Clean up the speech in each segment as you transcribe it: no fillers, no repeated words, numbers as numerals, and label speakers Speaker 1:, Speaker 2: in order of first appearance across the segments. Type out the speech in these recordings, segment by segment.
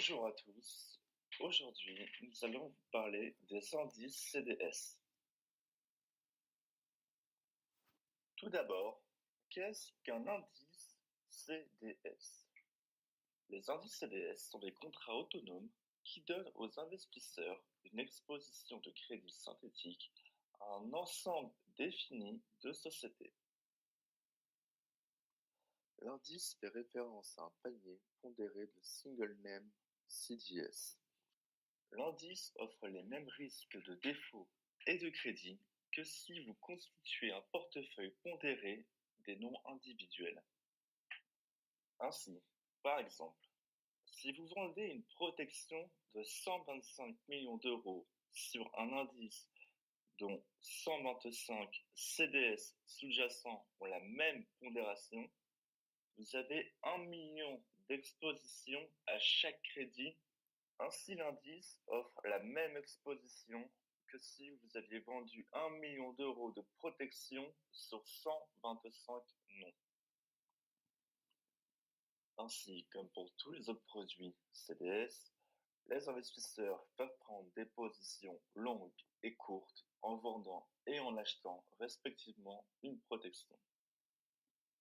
Speaker 1: Bonjour à tous. Aujourd'hui, nous allons vous parler des indices CDS. Tout d'abord, qu'est-ce qu'un indice CDS? Les indices CDS sont des contrats autonomes qui donnent aux investisseurs une exposition de crédit synthétique à un ensemble défini de sociétés. L'indice fait référence à un panier pondéré de single name CDS. L'indice offre les mêmes risques de défaut et de crédit que si vous constituez un portefeuille pondéré des noms individuels. Ainsi, par exemple, si vous vendez une protection de 125 millions d'euros sur un indice dont 125 CDS sous-jacents ont la même pondération, vous avez 1 million d'expositions à chaque crédit. Ainsi, l'indice offre la même exposition que si vous aviez vendu 1 million d'euros de protection sur 125 noms. Ainsi, comme pour tous les autres produits CDS, les investisseurs peuvent prendre des positions longues et courtes en vendant et en achetant respectivement une protection.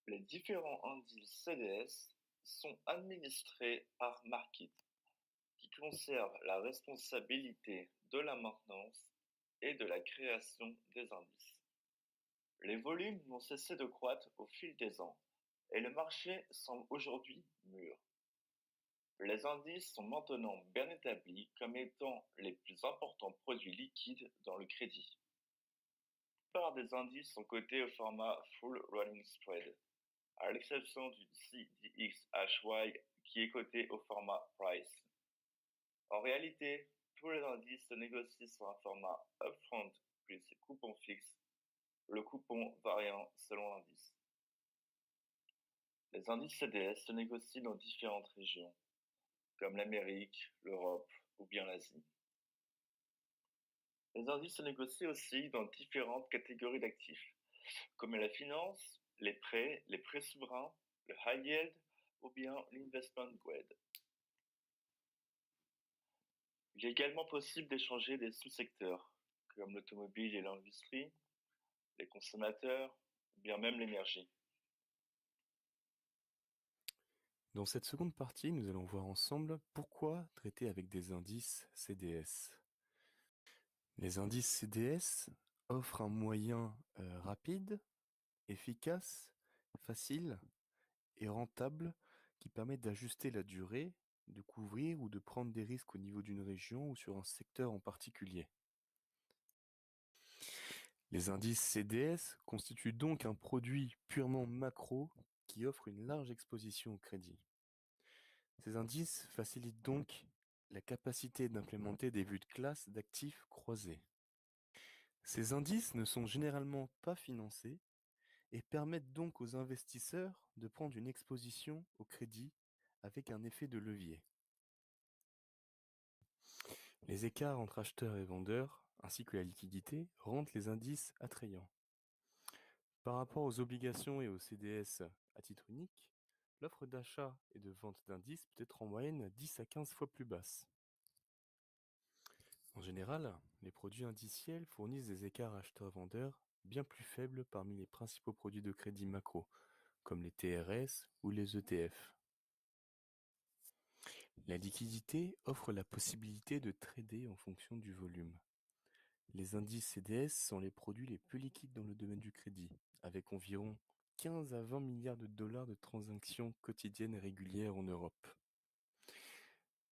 Speaker 1: Les différents indices CDS sont administrés par Markit, qui conserve la responsabilité de la maintenance et de la création des indices. Les volumes n'ont cessé de croître au fil des ans et le marché semble aujourd'hui mûr. Les indices sont maintenant bien établis comme étant les plus importants produits liquides dans le crédit. La plupart des indices sont cotés au format Full Rolling Spread, à l'exception du CDXHY qui est coté au format Price. En réalité, tous les indices se négocient sur un format upfront plus coupon fixe, le coupon variant selon l'indice. Les indices CDS se négocient dans différentes régions, comme l'Amérique, l'Europe ou bien l'Asie. Les indices se négocient aussi dans différentes catégories d'actifs, comme la finance, les prêts souverains, le high yield ou bien l'investment grade. Il est également possible d'échanger des sous-secteurs, comme l'automobile et l'industrie, les consommateurs, ou bien même l'énergie.
Speaker 2: Dans cette seconde partie, nous allons voir ensemble pourquoi traiter avec des indices CDS. Les indices CDS offrent un moyen rapide, efficace, facile et rentable qui permet d'ajuster la durée, de couvrir ou de prendre des risques au niveau d'une région ou sur un secteur en particulier. Les indices CDS constituent donc un produit purement macro qui offre une large exposition au crédit. Ces indices facilitent donc la capacité d'implémenter des vues de classe d'actifs croisés. Ces indices ne sont généralement pas financés et permettent donc aux investisseurs de prendre une exposition au crédit avec un effet de levier. Les écarts entre acheteurs et vendeurs, ainsi que la liquidité, rendent les indices attrayants. Par rapport aux obligations et aux CDS à titre unique, l'offre d'achat et de vente d'indices peut être en moyenne 10 à 15 fois plus basse. En général, les produits indiciels fournissent des écarts acheteurs-vendeurs bien plus faibles parmi les principaux produits de crédit macro, comme les TRS ou les ETF. La liquidité offre la possibilité de trader en fonction du volume. Les indices CDS sont les produits les plus liquides dans le domaine du crédit, avec environ 15 à 20 milliards de dollars de transactions quotidiennes et régulières en Europe.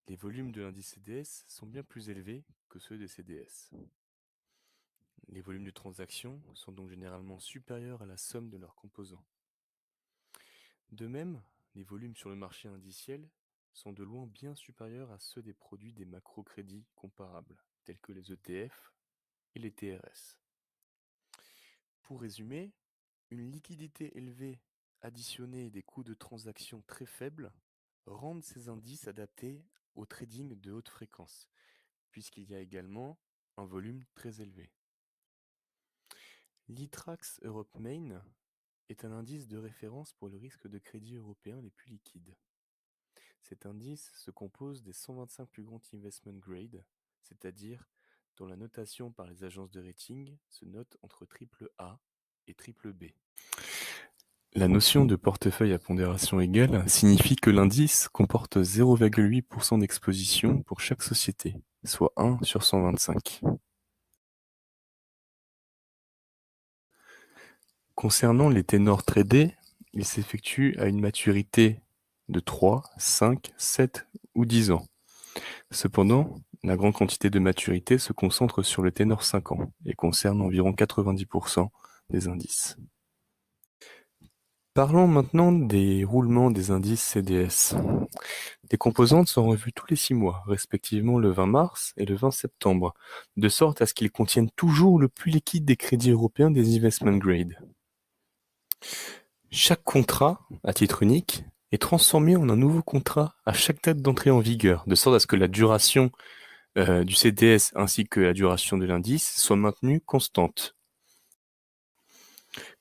Speaker 2: Les volumes de l'indice CDS sont bien plus élevés que ceux des CDS. Les volumes de transactions sont donc généralement supérieurs à la somme de leurs composants. De même, les volumes sur le marché indiciel sont de loin bien supérieurs à ceux des produits des macrocrédits comparables, tels que les ETF et les TRS. Pour résumer, une liquidité élevée additionnée à des coûts de transaction très faibles rendent ces indices adaptés au trading de haute fréquence, puisqu'il y a également un volume très élevé. L'ITRAX Europe Main est un indice de référence pour le risque de crédit européen les plus liquides. Cet indice se compose des 125 plus grands investment grade, c'est-à-dire dont la notation par les agences de rating se note entre triple A et triple B. La notion de portefeuille à pondération égale signifie que l'indice comporte 0,8% d'exposition pour chaque société, soit 1 sur 125. Concernant les ténors tradés, ils s'effectuent à une maturité de 3, 5, 7 ou 10 ans. Cependant, la grande quantité de maturité se concentre sur le ténor 5 ans et concerne environ 90% des indices. Parlons maintenant des roulements des indices CDS. Les composantes sont revues tous les 6 mois, respectivement le 20 mars et le 20 septembre, de sorte à ce qu'ils contiennent toujours le plus liquide des crédits européens des investment grade. Chaque contrat, à titre unique, est transformé en un nouveau contrat à chaque date d'entrée en vigueur, de sorte à ce que la duration du CDS ainsi que la duration de l'indice soient maintenues constantes.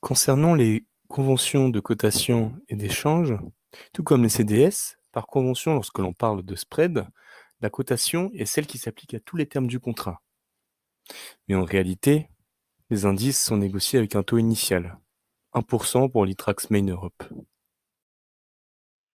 Speaker 2: Concernant les conventions de cotation et d'échange, tout comme les CDS, par convention, lorsque l'on parle de spread, la cotation est celle qui s'applique à tous les termes du contrat. Mais en réalité, les indices sont négociés avec un taux initial, 1% pour l'ITRAX Main Europe.